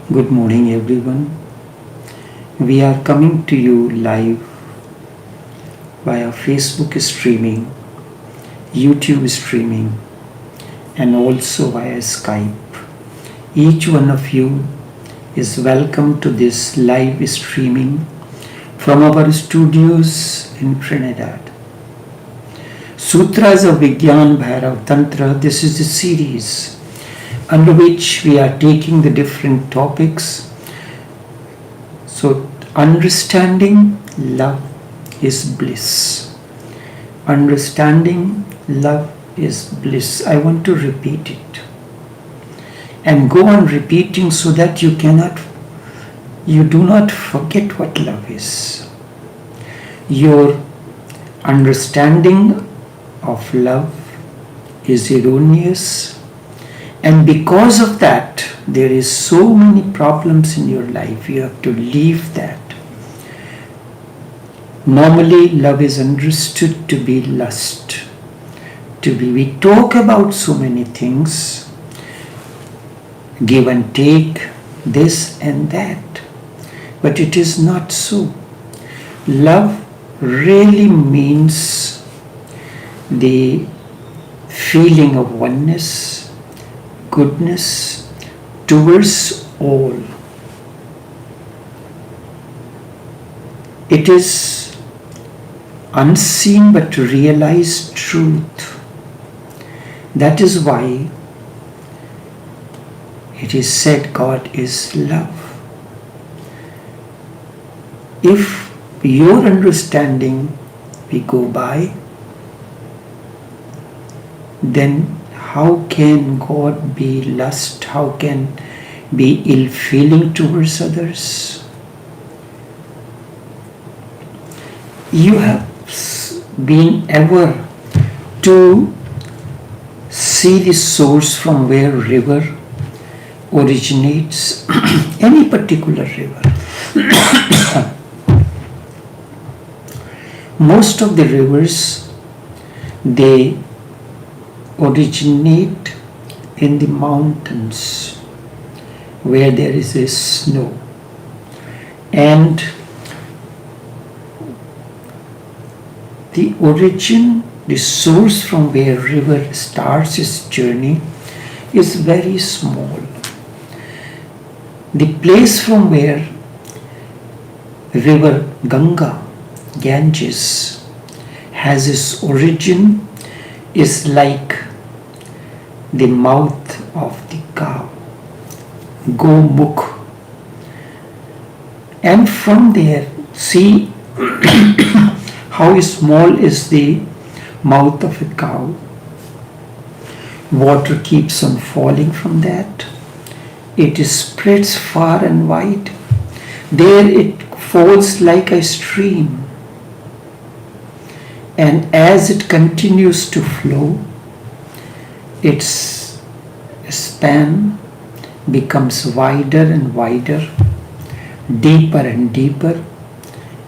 Good morning, everyone. We are coming to you live via Facebook streaming, YouTube streaming, and also via Skype. Each one of you is welcome to this live streaming from our studios in Trinidad. Sutras of Vigyan Bhairav Tantra, this is the series under which we are taking the different topics. So, understanding love is bliss. Understanding love is bliss. I want to repeat it and go on repeating so that you do not forget what love is. Your understanding of love is erroneous, and because of that there is so many problems in your life. You have to leave that. Normally love is understood to be lust, we talk about so many things, give and take, this and that, but it is not so. Love really means the feeling of oneness, goodness towards all. It is unseen but realized truth. That is why it is said God is love. If your understanding we go by, then how can God be lust? How can be ill feeling towards others? You have been ever to see the source from where river originates, any particular river. Most of the rivers, they originate in the mountains where there is a snow, and the origin, the source from where river starts its journey is very small. The place from where river Ganges has its origin is like the mouth of the cow, Gomukh. And from there, see how small is the mouth of a cow. Water keeps on falling from that. It spreads far and wide. There it falls like a stream. And as it continues to flow, its span becomes wider and wider, deeper and deeper.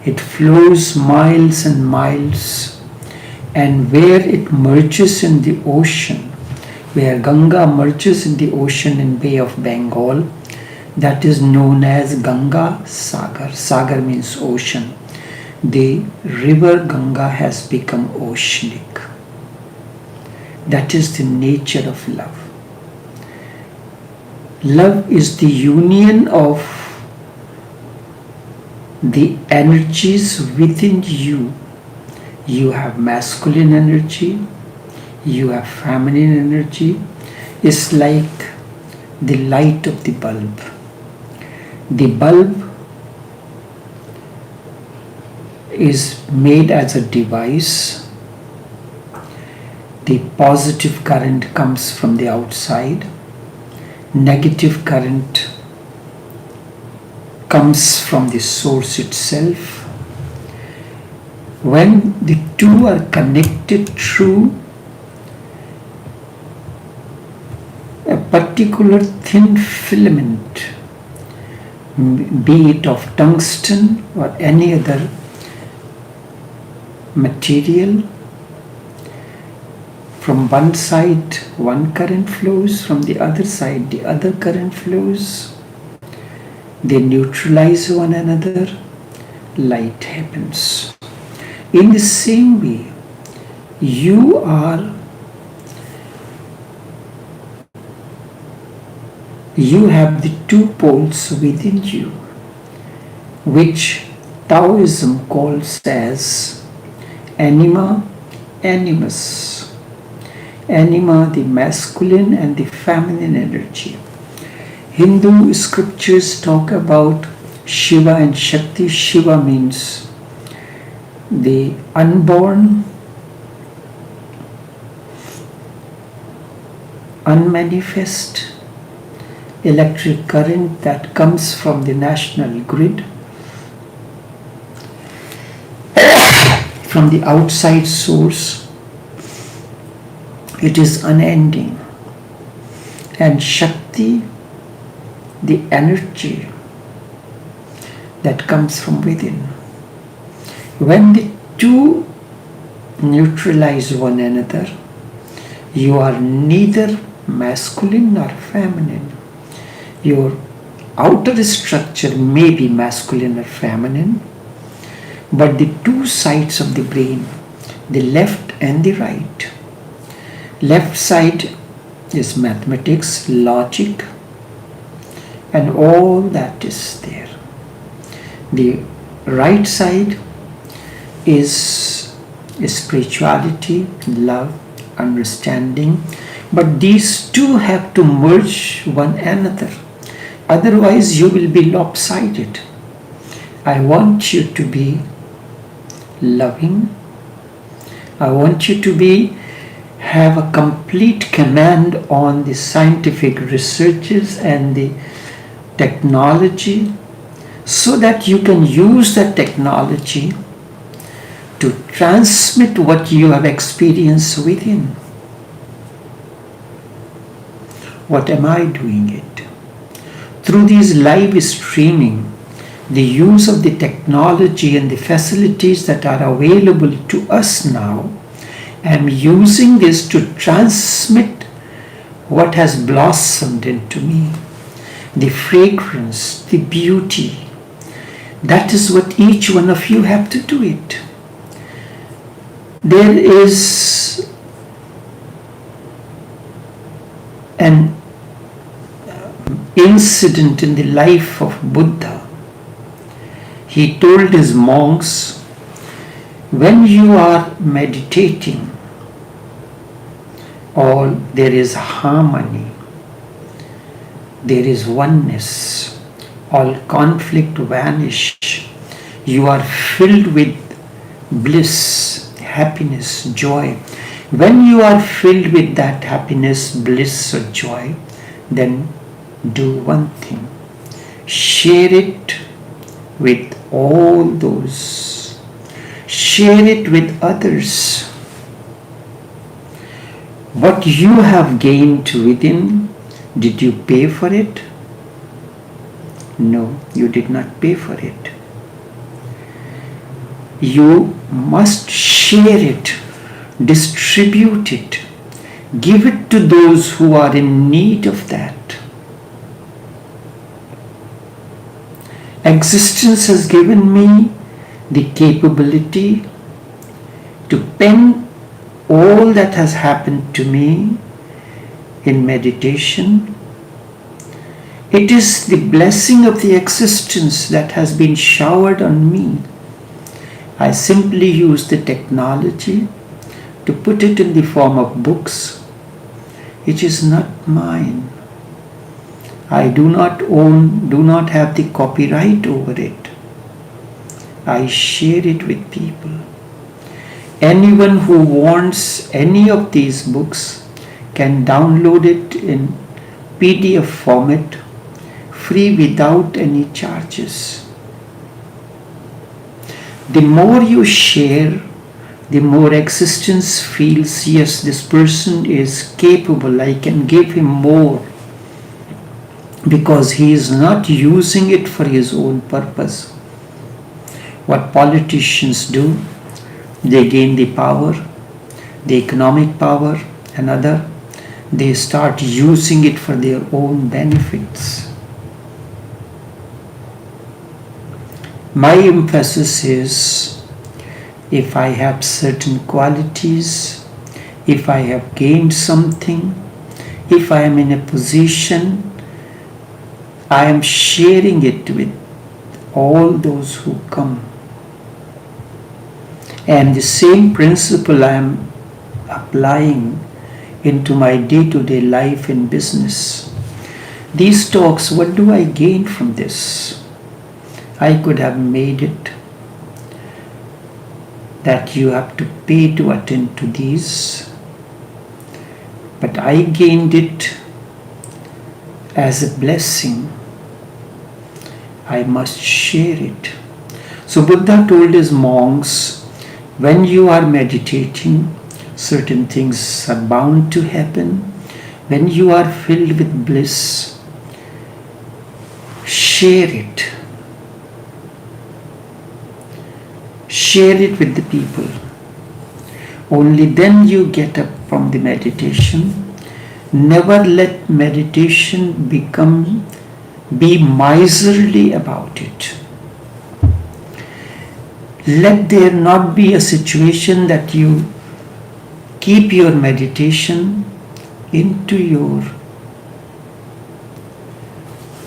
It flows miles and miles, and where it merges in the ocean, where Ganga merges in the ocean in Bay of Bengal, that is known as Ganga Sagar. Sagar means ocean. The river Ganga has become oceanic. That is the nature of love. Love is the union of the energies within you. You have masculine energy, you have feminine energy. It's like the light of the bulb. The bulb is made as a device. The positive current comes from the outside. Negative current comes from the source itself. When the two are connected through a particular thin filament, be it of tungsten or any other material, from one side one current flows, from the other side the other current flows. They neutralize one another, light happens. In the same way, you have the two poles within you, which Taoism calls as anima, animus. Anima, the masculine and the feminine energy. Hindu scriptures talk about Shiva and Shakti. Shiva means the unborn, unmanifest electric current that comes from the national grid, from the outside source. It is unending. And Shakti, the energy that comes from within. When the two neutralize one another, you are neither masculine nor feminine. Your outer structure may be masculine or feminine, but the two sides of the brain, the left and the right. Left side is mathematics, logic, and all that is there. The right side is spirituality, love, understanding, but these two have to merge one another. Otherwise, you will be lopsided. I want you to be loving. I want you to have a complete command on the scientific researches and the technology, so that you can use that technology to transmit what you have experienced within. What am I doing it? Through these live streaming, the use of the technology and the facilities that are available to us now, I am using this to transmit what has blossomed into me. The fragrance, the beauty. That is what each one of you have to do it. There is an incident in the life of Buddha. He told his monks, when you are meditating, there is harmony, there is oneness, all conflict vanish. You are filled with bliss, happiness, joy. When you are filled with that happiness, bliss or joy, then do one thing. Share it with all those. Share it with others. What you have gained within, did you pay for it? No, you did not pay for it. You must share it, distribute it, give it to those who are in need of that. Existence has given me the capability to pen all that has happened to me in meditation. It is the blessing of the existence that has been showered on me. I simply use the technology to put it in the form of books. It is not mine. I do not have the copyright over it. I share it with people. Anyone who wants any of these books can download it in PDF format, free without any charges. The more you share, the more existence feels, yes, this person is capable, I can give him more, because he is not using it for his own purpose. What politicians do, they gain the power, the economic power and other, they start using it for their own benefits. My emphasis is, if I have certain qualities, if I have gained something, if I am in a position, I am sharing it with all those who come. And the same principle I am applying into my day-to-day life in business. These talks, what do I gain from this? I could have made it that you have to pay to attend to these, but I gained it as a blessing. I must share it. So Buddha told his monks, when you are meditating, certain things are bound to happen. When you are filled with bliss, share it. Share it with the people. Only then you get up from the meditation. Never let meditation be miserly about it. Let there not be a situation that you keep your meditation into your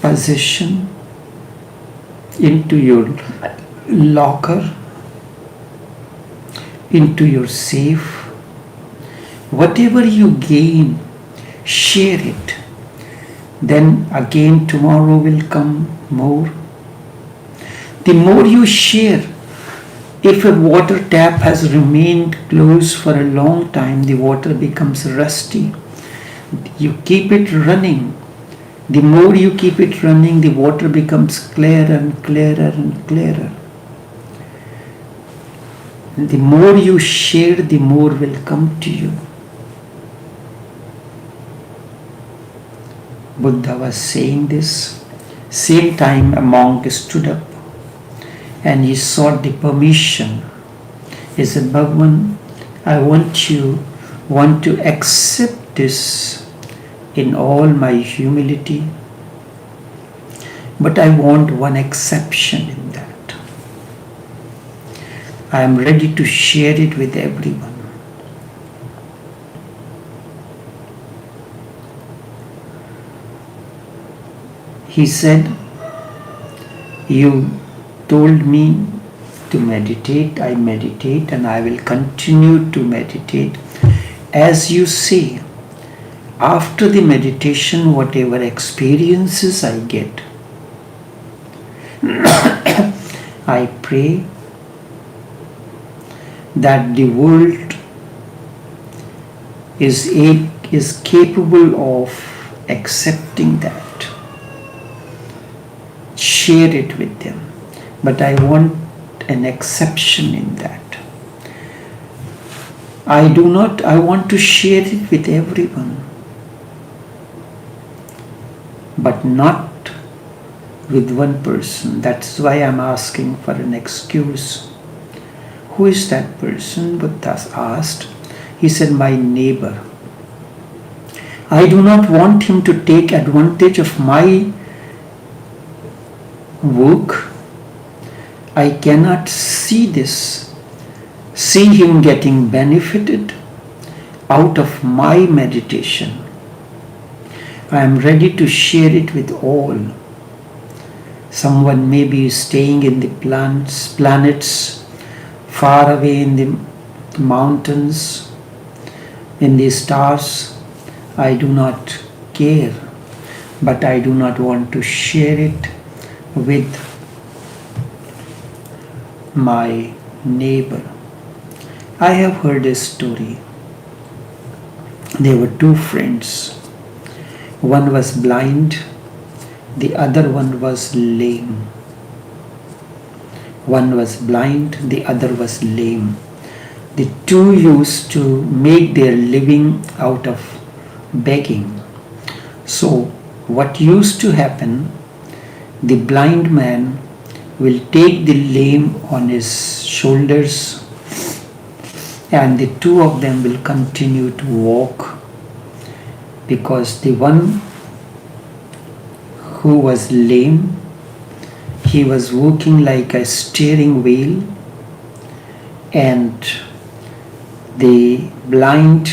possession, into your locker, into your safe. Whatever you gain, share it. Then again tomorrow will come more. The more you share, if a water tap has remained closed for a long time, the water becomes rusty. You keep it running. The more you keep it running, the water becomes clearer and clearer and clearer. The more you share, the more will come to you. Buddha was saying this. Same time a monk stood up and he sought the permission. He said, Bhagavan, I want to accept this in all my humility, but I want one exception in that. I am ready to share it with everyone. He said, you told me to meditate, I meditate, and I will continue to meditate. As you say, after the meditation, whatever experiences I get, I pray that the world is capable of accepting that. Share it with them. But I want an exception in that. I want to share it with everyone, but not with one person. That's why I'm asking for an excuse. Who is that person? Buddha asked. He said, my neighbor. I do not want him to take advantage of my work. I cannot see him getting benefited out of my meditation. I am ready to share it with all. Someone may be staying in the planets, far away in the mountains, in the stars. I do not care, but I do not want to share it with my neighbor. I have heard a story. There were two friends. One was blind, the other one was lame. One was blind, the other was lame. The two used to make their living out of begging. So what used to happen, the blind man will take the lame on his shoulders and the two of them will continue to walk, because the one who was lame, He was walking like a steering wheel, and the blind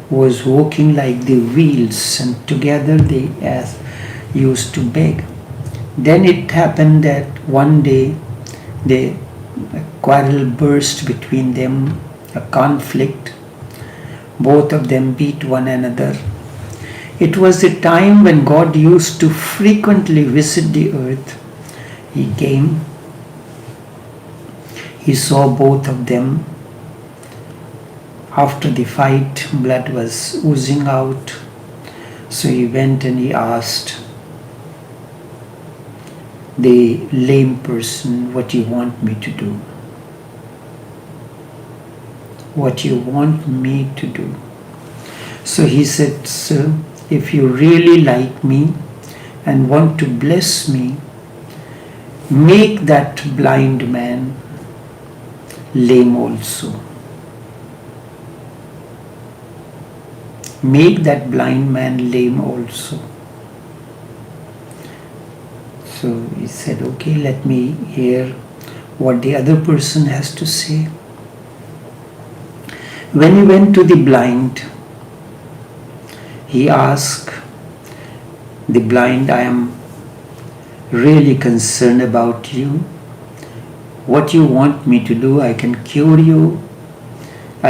was walking like the wheels, and together they used to beg. Then it happened that one day a quarrel burst between them, a conflict. Both of them beat one another. It was the time when God used to frequently visit the earth. He came. He saw both of them. After the fight, blood was oozing out. So he went and he asked the lame person, "What do you want me to do? What do you want me to do?" So he said, "Sir, if you really like me and want to bless me, make that blind man lame also. Make that blind man lame also." So he said, "Okay, let me hear what the other person has to say." When he went to the blind, he asked the blind, "I am really concerned about you. What you want me to do? I can cure you.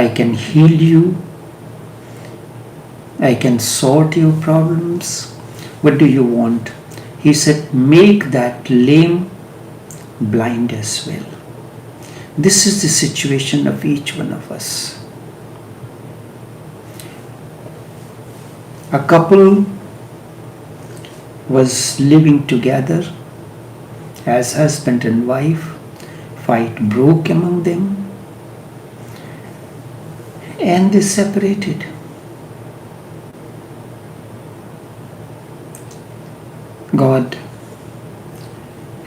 I can heal you. I can sort your problems. What do you want?" He said, "Make that lame blind as well." This is the situation of each one of us. A couple was living together as husband and wife. Fight broke among them and they separated. God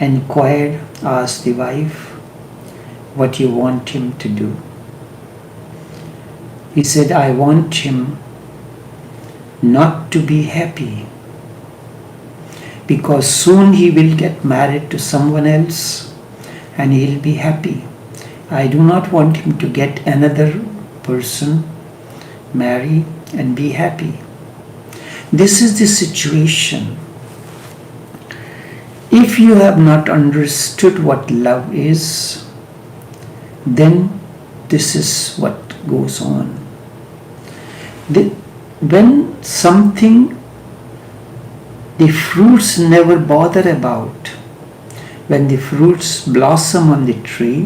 inquired, asked the wife, "What you want him to do?" He said, "I want him not to be happy, because soon he will get married to someone else and he'll be happy. I do not want him to get another person, marry and be happy." This is the situation. If you have not understood what love is, then this is what goes on. When something the fruits never bother about, when the fruits blossom on the tree,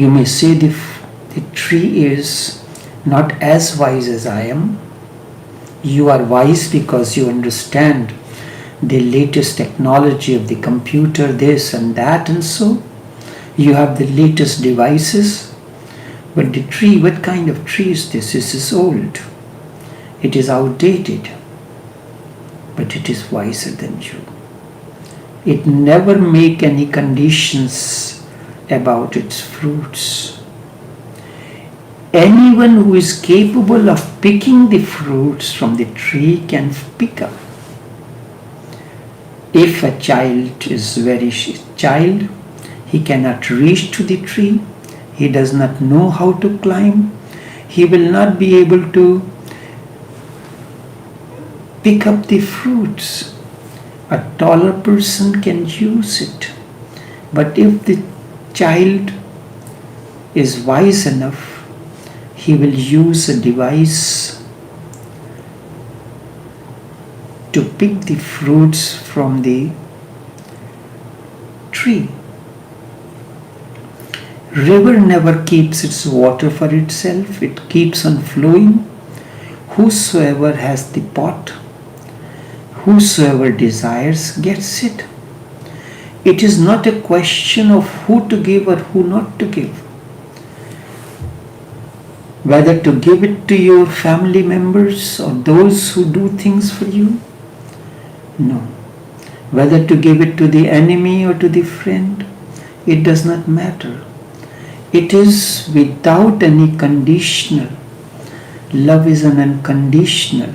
you may say the tree is not as wise as I am. You are wise because you understand the latest technology of the computer, this and that, and so you have the latest devices. But the tree, what kind of tree is this? This is old. It is outdated. But it is wiser than you. It never make any conditions about its fruits. Anyone who is capable of picking the fruits from the tree can pick up. If a child is very child, he cannot reach to the tree. He does not know how to climb. He will not be able to pick up the fruits. A taller person can use it. But if the child is wise enough, he will use a device to pick the fruits from the tree. River never keeps its water for itself. It keeps on flowing. Whosoever has the pot, whosoever desires gets it. It is not a question of who to give or who not to give. Whether to give it to your family members or those who do things for you. No. Whether to give it to the enemy or to the friend, it does not matter. It is without any conditional. Love is an unconditional.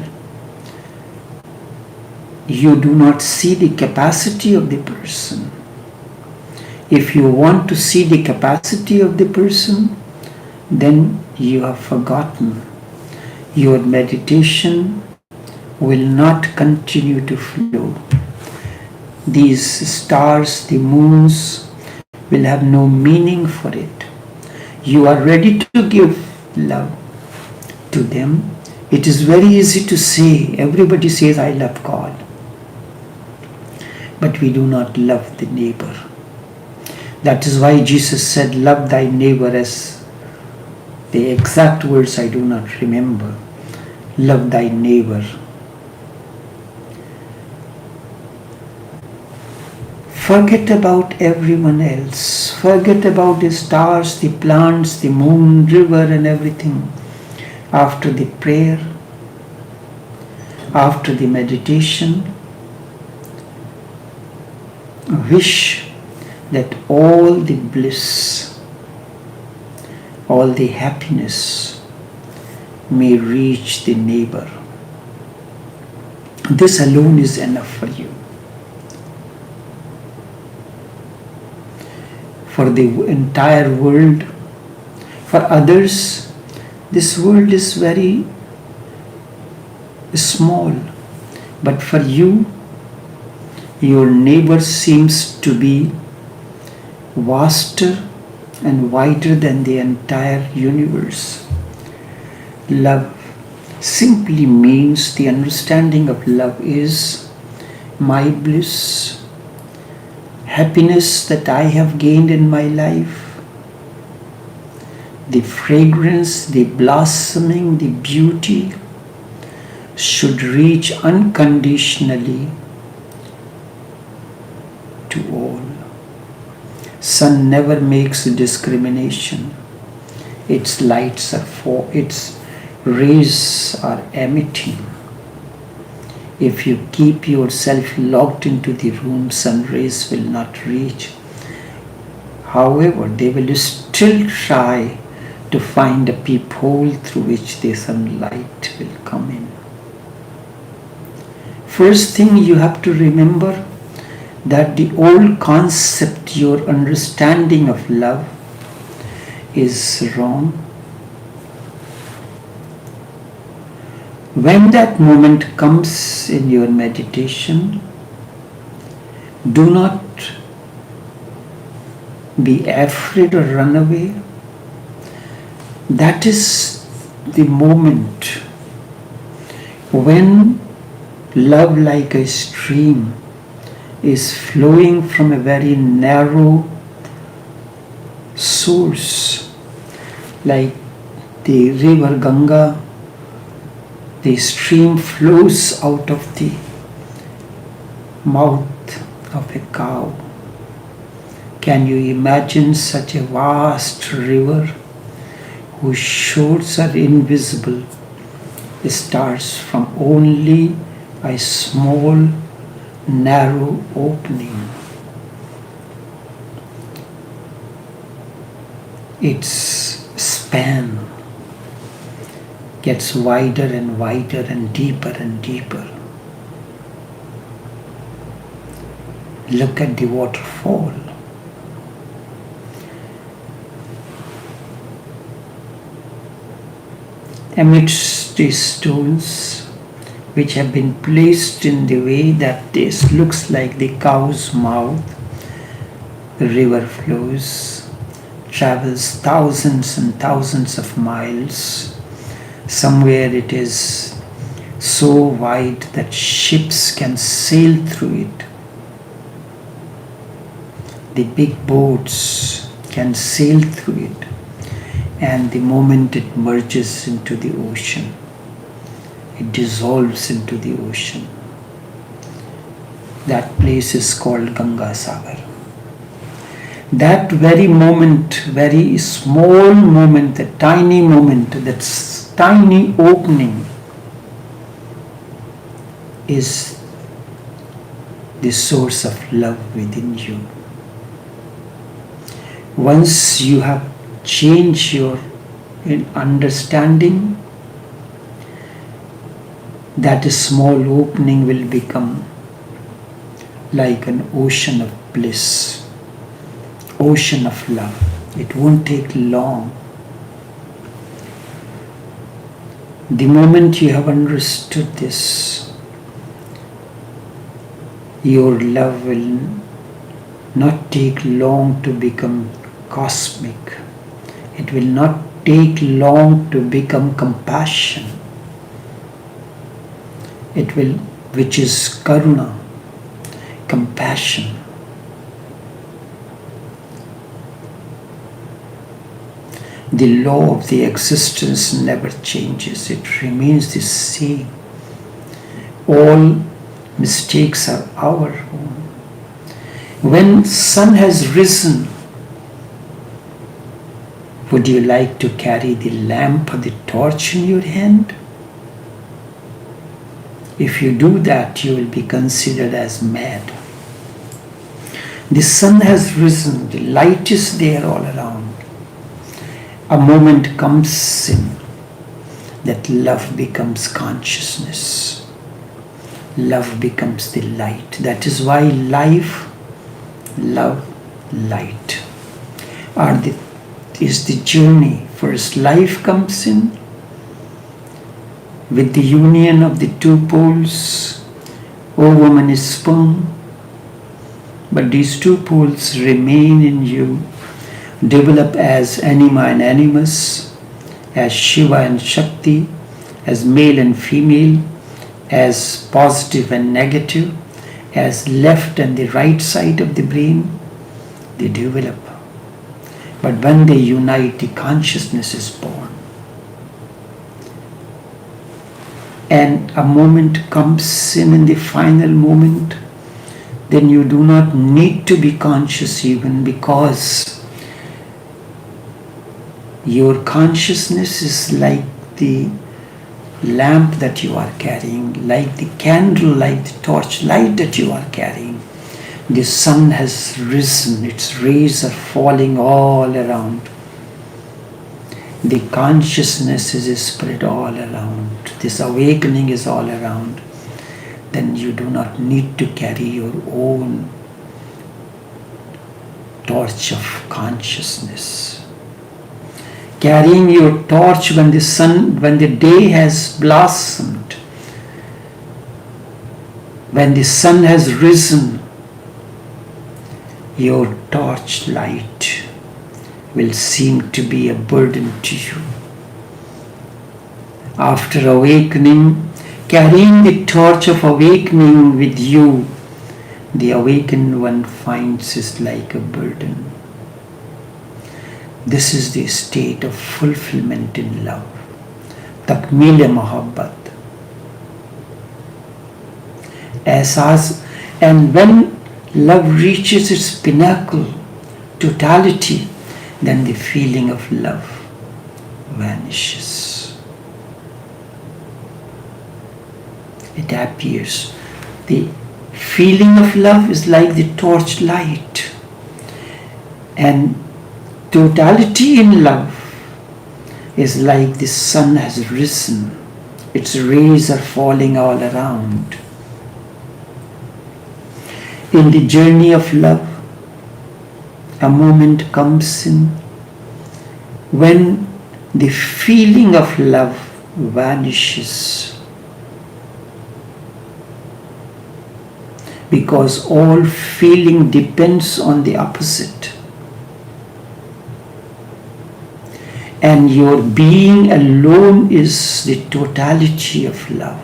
you do not see the capacity of the person. If you want to see the capacity of the person, then you have forgotten. Your meditation will not continue to flow. These stars, the moons, will have no meaning for it. You are ready to give love to them. It is very easy to say. Everybody says, I love God. But we do not love the neighbor. That is why Jesus said, love thy neighbor, as the exact words I do not remember. Love thy neighbor. Forget about everyone else. Forget about the stars, the plants, the moon, river and everything. After the prayer, after the meditation, wish that all the bliss, all the happiness may reach the neighbor. This alone is enough for you. For the entire world, for others, this world is very small. But for you, your neighbor seems to be vaster and wider than the entire universe. Love simply means, the understanding of love is my bliss, happiness that I have gained in my life, the fragrance, the blossoming, the beauty should reach unconditionally to all. Sun never makes discrimination. Its lights are its rays are emitting. If you keep yourself locked into the room, sun rays will not reach. However, they will still try to find a peephole through which the sunlight will come in. First thing you have to remember, that the old concept, your understanding of love is wrong. When that moment comes in your meditation, do not be afraid or run away. That is the moment when love, like a stream, is flowing from a very narrow source, like the river Ganga. The stream flows out of the mouth of a cow. Can you imagine such a vast river whose shores are invisible? It starts from only a small, narrow opening. Its span gets wider and wider and deeper. Look at the waterfall. Amidst these stones, which have been placed in the way that this looks like the cow's mouth, the river flows, travels thousands and thousands of miles. Somewhere it is so wide that ships can sail through it. The big boats can sail through it. And the moment it merges into the ocean, it dissolves into the ocean. That place is called Ganga Sagar. That very moment, very small moment, the tiny moment, that tiny opening is the source of love within you. Once you have changed your understanding, that small opening will become like an ocean of bliss, ocean of love. It won't take long. The moment you have understood this, your love will not take long to become cosmic. It will not take long to become compassion. It will, which is karuna, compassion. The law of the existence never changes. It remains the same. All mistakes are our own. When sun has risen, would you like to carry the lamp or the torch in your hand? If you do that, you will be considered as mad. The sun has risen, the light is there all around. A moment comes in that love becomes consciousness. Love becomes the light. That is why life, love, light is the journey. First life comes in with the union of the two poles. O woman is sperm, but these two poles remain in you, develop as anima and animus, as Shiva and Shakti, as male and female, as positive and negative, as left and the right side of the brain. They develop. But when they unite, the consciousness is born. And a moment comes in the final moment, then you do not need to be conscious even, because your consciousness is like the lamp that you are carrying, like the candle, like the torch light that you are carrying. The sun has risen, its rays are falling all around. The consciousness is spread all around. This awakening is all around. Then you do not need to carry your own torch of consciousness. Carrying your torch when the day has blossomed, when the sun has risen, your torch light will seem to be a burden to you. After awakening, carrying the torch of awakening with you, the awakened one finds it like a burden. This is the state of fulfillment in love. Takmil Mohabbat. And when love reaches its pinnacle, totality, then the feeling of love vanishes. It appears. The feeling of love is like the torch light. And totality in love is like the sun has risen. Its rays are falling all around. In the journey of love, a moment comes in when the feeling of love vanishes, because all feeling depends on the opposite, and your being alone is the totality of love.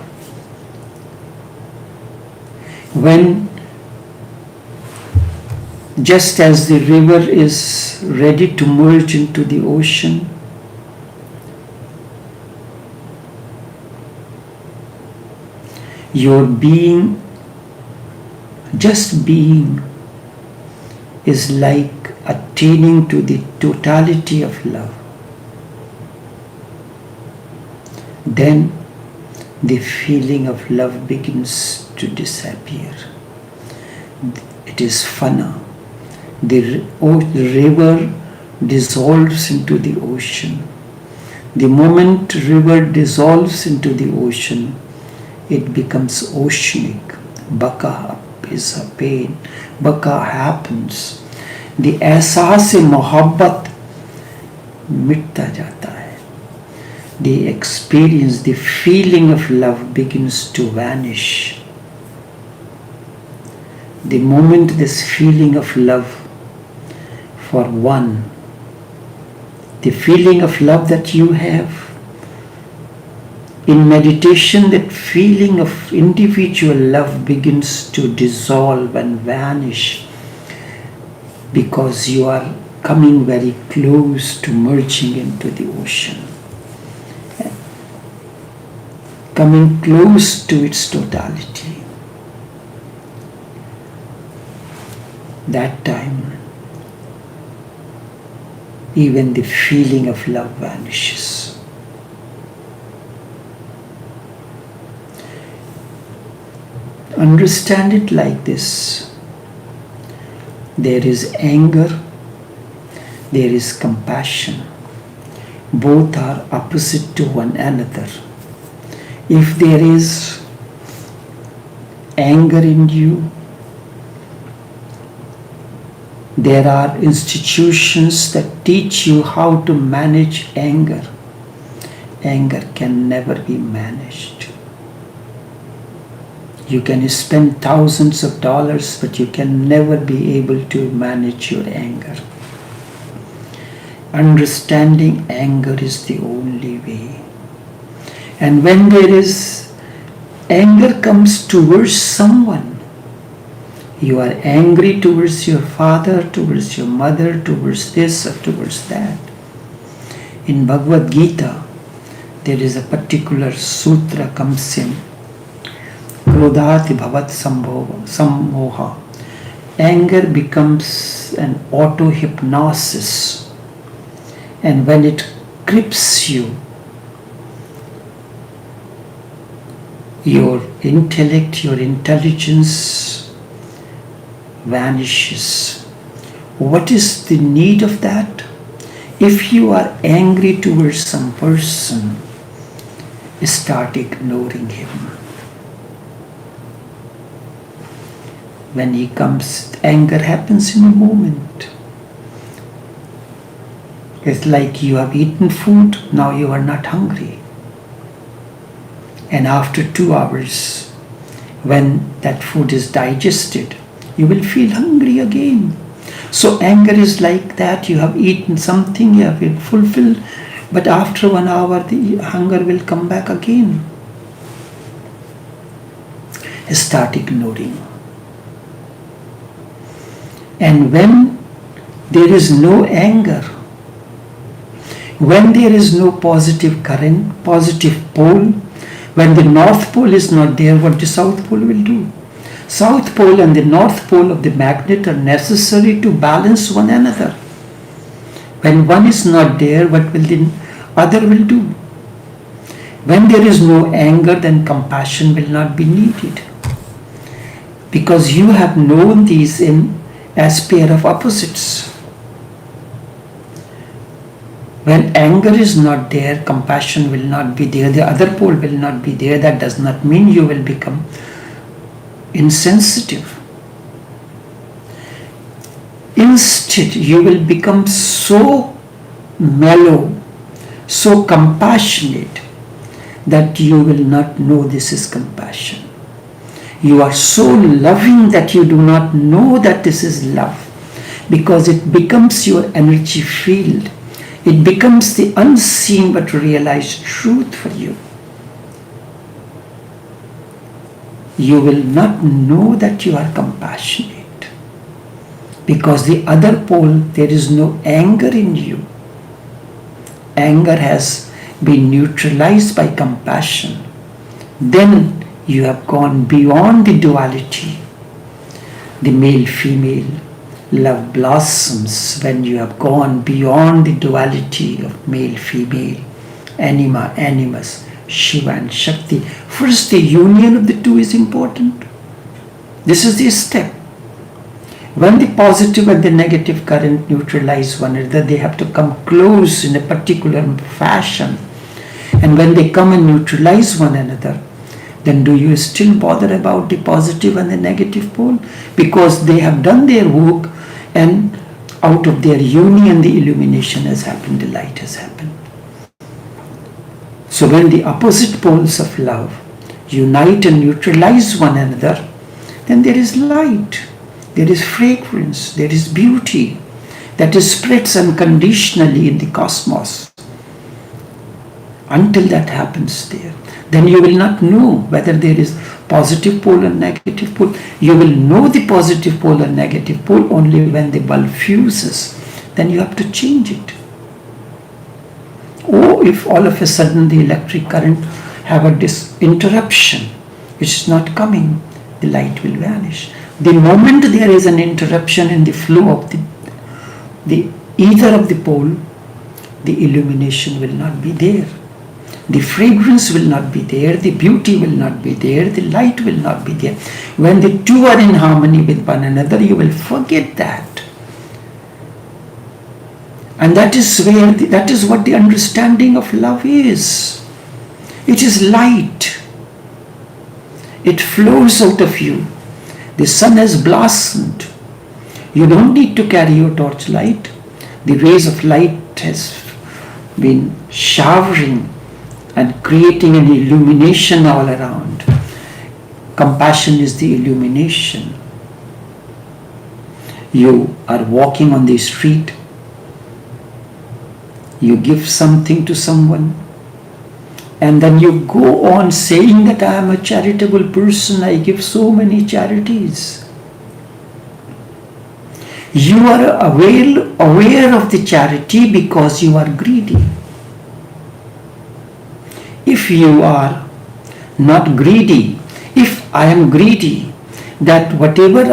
When just as the river is ready to merge into the ocean, your being, just being, is like attaining to the totality of love. Then the feeling of love begins to disappear. It is fana. The river dissolves into the ocean. The moment river dissolves into the ocean, it becomes oceanic. Baka his pain, baka happens. The एहसास मोहब्बत मिटता जाता है. The experience, the feeling of love begins to vanish. The moment this feeling of love for one, the feeling of love that you have, in meditation, that feeling of individual love begins to dissolve and vanish because you are coming very close to merging into the ocean, coming close to its totality. That time, even the feeling of love vanishes. Understand it like this. There is anger, there is compassion. Both are opposite to one another. If there is anger in you, there are institutions that teach you how to manage anger. Anger can never be managed. You can spend thousands of dollars, but you can never be able to manage your anger. Understanding anger is the only way. And when there is anger comes towards someone, you are angry towards your father, towards your mother, towards this or towards that. In Bhagavad Gita, there is a particular sutra comes in. Krodhati bhavat sammoha. Anger becomes an auto-hypnosis. And when it grips you, your intellect, your intelligence vanishes. What is the need of that? If you are angry towards some person, start ignoring him. When he comes, anger happens in a moment. It's like you have eaten food, now you are not hungry. And after 2 hours, when that food is digested, you will feel hungry again. So anger is like that. You have eaten something, you have been fulfilled, but after 1 hour, the hunger will come back again. Start ignoring. And when there is no anger, when there is no positive current, positive pole, when the North Pole is not there, what the South Pole will do? South Pole and the North Pole of the magnet are necessary to balance one another. When one is not there, what will the other will do? When there is no anger, then compassion will not be needed. Because you have known these as pair of opposites. When anger is not there, compassion will not be there, the other pole will not be there. That does not mean you will become insensitive. Instead, you will become so mellow, so compassionate that you will not know this is compassion. You are so loving that you do not know that this is love, because it becomes your energy field. It becomes the unseen but realized truth for you. You will not know that you are compassionate, because the other pole, there is no anger in you. Anger has been neutralized by compassion. Then you have gone beyond the duality. The male-female love blossoms when you have gone beyond the duality of male-female, anima, animus, Shiva and Shakti. First, the union of the two is important. This is the step. When the positive and the negative current neutralize one another, they have to come close in a particular fashion. And when they come and neutralize one another, then do you still bother about the positive and the negative pole? Because they have done their work, and out of their union the illumination has happened, the light has happened. So when the opposite poles of love unite and neutralize one another, then there is light, there is fragrance, there is beauty that spreads unconditionally in the cosmos. Until that happens there, then you will not know whether there is positive pole and negative pole. You will know the positive pole and negative pole only when the bulb fuses. Then you have to change it. Or if all of a sudden the electric current have a interruption, which is not coming, the light will vanish. The moment there is an interruption in the flow of the either of the pole, the illumination will not be there. The fragrance will not be there, the beauty will not be there, the light will not be there. When the two are in harmony with one another, you will forget that. And that is what the understanding of love is. It is light. It flows out of you. The sun has blossomed. You don't need to carry your torchlight. The rays of light has been showering and creating an illumination all around. Compassion is the illumination. You are walking on the street. You give something to someone, and then you go on saying that I am a charitable person, I give so many charities. You are aware of the charity because you are greedy. If you are not greedy, if I am greedy, that whatever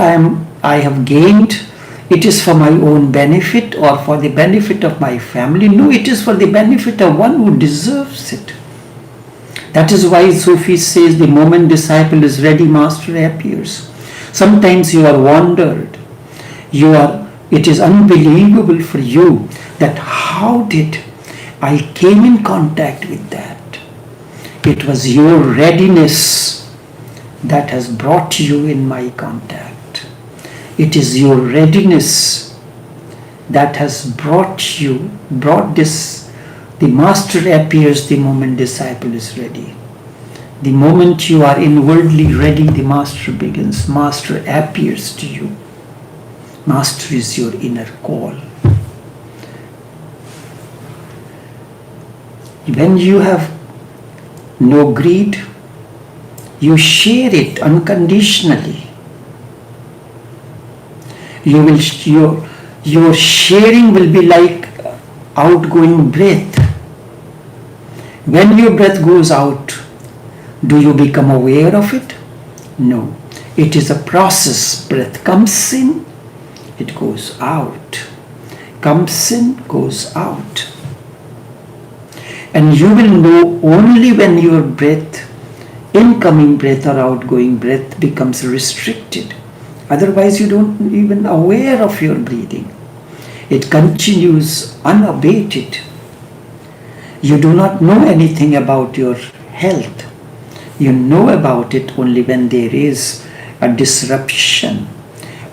I have gained, it is for my own benefit or for the benefit of my family. No, it is for the benefit of one who deserves it. That is why Sufi says the moment disciple is ready, master appears. Sometimes you are wandered. It is unbelievable for you that how did I came in contact with that. It was your readiness that has brought you in my contact. It is your readiness that has brought this. The master appears the moment disciple is ready. The moment you are inwardly ready, the master begins. Master appears to you. Master is your inner call. When you have no greed, you share it unconditionally. Your sharing will be like outgoing breath. When your breath goes out, do you become aware of it? No. It is a process. Breath comes in, it goes out. Comes in, goes out. And you will know only when your breath, incoming breath or outgoing breath, becomes restricted. Otherwise, you don't even aware of your breathing. It continues unabated. You do not know anything about your health. You know about it only when there is a disruption.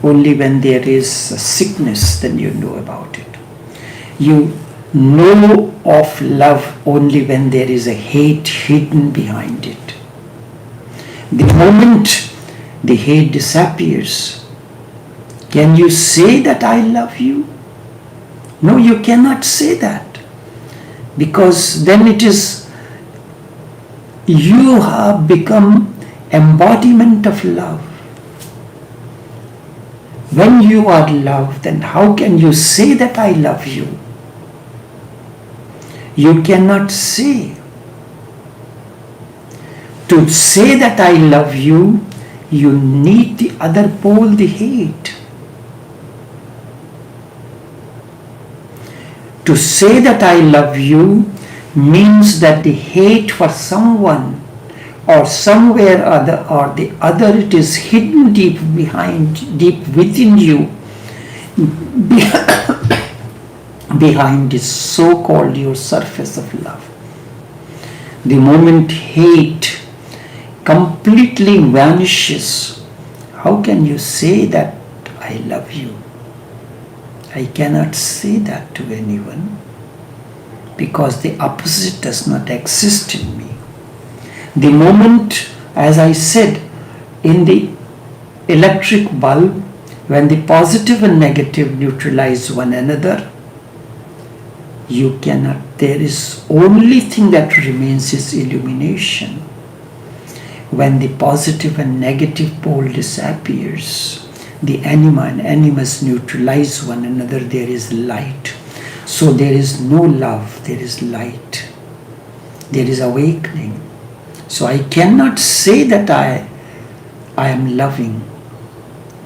Only when there is a sickness, then you know about it. You know of love only when there is a hate hidden behind it. The moment the hate disappears, can you say that I love you? No, you cannot say that, because then it is you have become embodiment of love. When you are loved, then how can you say that I love you? You cannot say. To say that I love you, you need the other pole, the hate. To say that I love you means that the hate for someone or somewhere or the other, it is hidden deep within you, behind this so-called your surface of love. The moment hate completely vanishes, how can you say that I love you? I cannot say that to anyone because the opposite does not exist in me. The moment, as I said, in the electric bulb, when the positive and negative neutralize one another, you cannot, there is only thing that remains is illumination. When the positive and negative pole disappears, the anima and animus neutralize one another, there is light. So there is no love, there is light. There is awakening. So I cannot say that I am loving.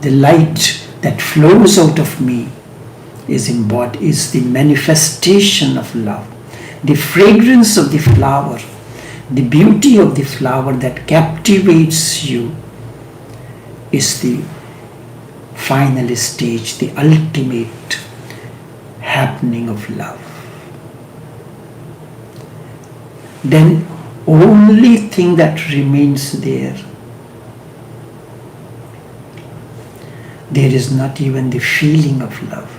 The light that flows out of me is the manifestation of love. The fragrance of the flower, the beauty of the flower that captivates you is the final stage, the ultimate happening of love. Then only thing that remains there is not even the feeling of love.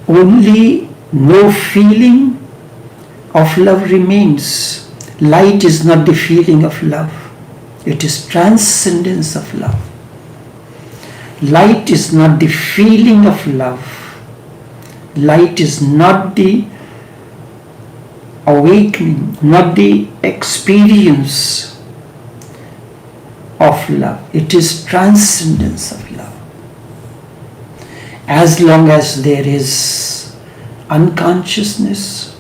Only no feeling of love remains. Light is not the feeling of love. It is transcendence of love. Light is not the feeling of love. Light is not the awakening, not the experience of love. It is transcendence of love. As long as there is unconsciousness,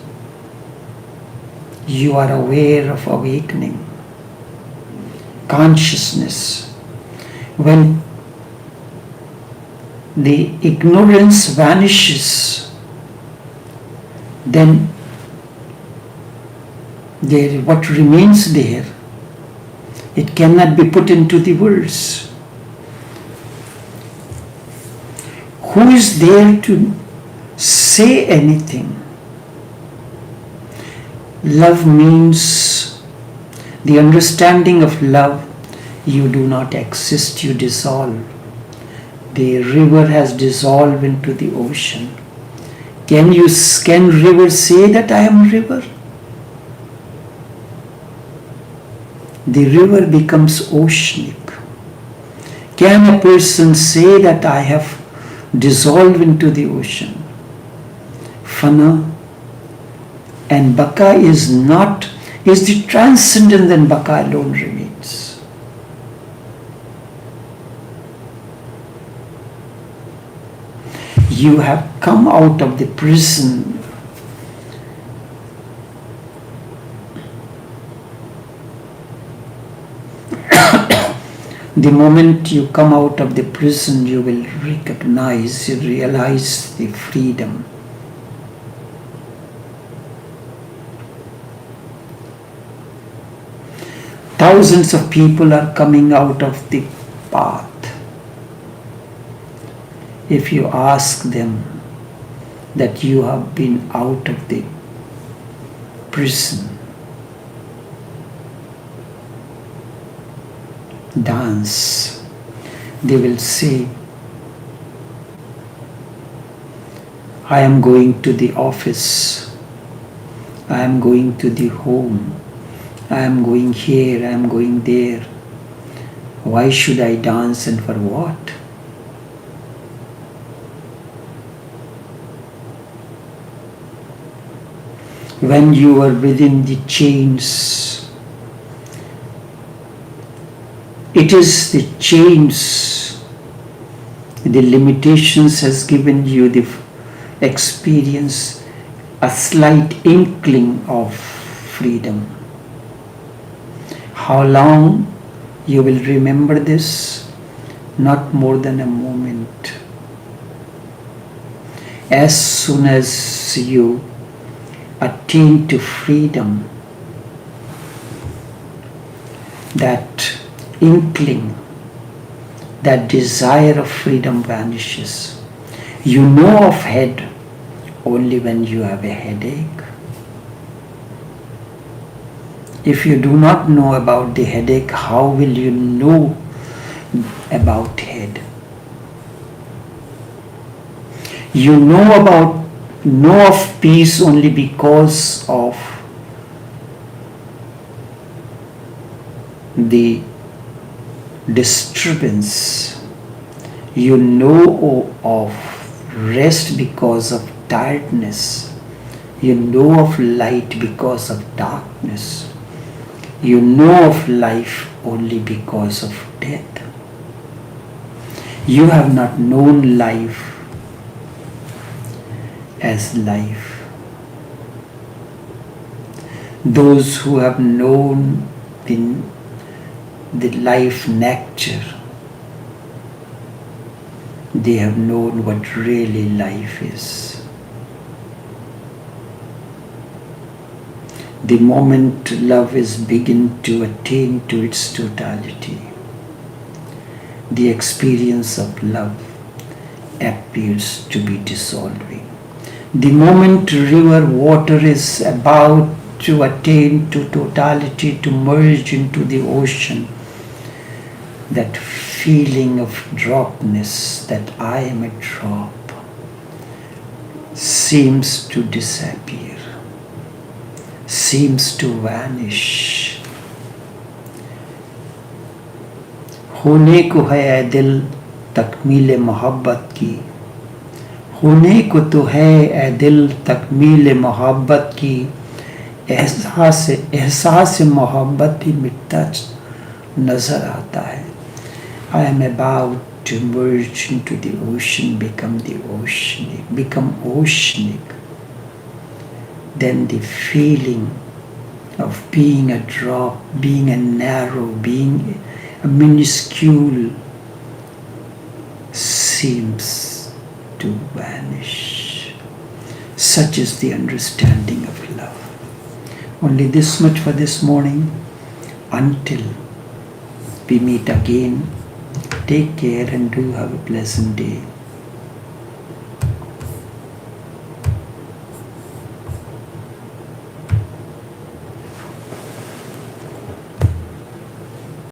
you are aware of awakening. Consciousness. When the ignorance vanishes, then what remains there, it cannot be put into the words. Who is there to say anything? Love means the understanding of love. You do not exist, you dissolve. The river has dissolved into the ocean. Can river say that I am river? The river becomes oceanic. Can a person say that I have dissolved into the ocean? Fana and Baka is the transcendent, and Baka alone remains. You have come out of the prison. The moment you come out of the prison, you will realize the freedom. Thousands of people are coming out of the path. If you ask them that you have been out of the prison, dance, they will say, I am going to the office, I am going to the home, I am going here, I am going there. Why should I dance and for what? When you are within the chains, it is the chains, the limitations has given you the experience, a slight inkling of freedom. How long you will remember this? Not more than a moment. As soon as you attain to freedom, that inkling, that desire of freedom vanishes. You know of head only when you have a headache. If you do not know about the headache, how will you know about head? You know of peace only because of the disturbance. You know of rest because of tiredness. You know of light because of darkness. You know of life only because of death. You have not known life as life. Those who have known the life nectar, they have known what really life is. The moment love is begin to attain to its totality, the experience of love appears to be dissolving. The moment river water is about to attain to totality, to merge into the ocean, that feeling of dropness, that I am a drop, seems to disappear, seems to vanish. होने को है ऐ दिल तकमील मोहब्बत की, होने को तो है ऐ दिल तकमील मोहब्बत की, एहसास मोहब्बत भी मिटता नजर आता है. I am about to merge into the ocean, become oceanic. Then the feeling of being a drop, being a narrow, being a minuscule seems to vanish. Such is the understanding of love. Only this much for this morning. Until we meet again, take care and do have a pleasant day.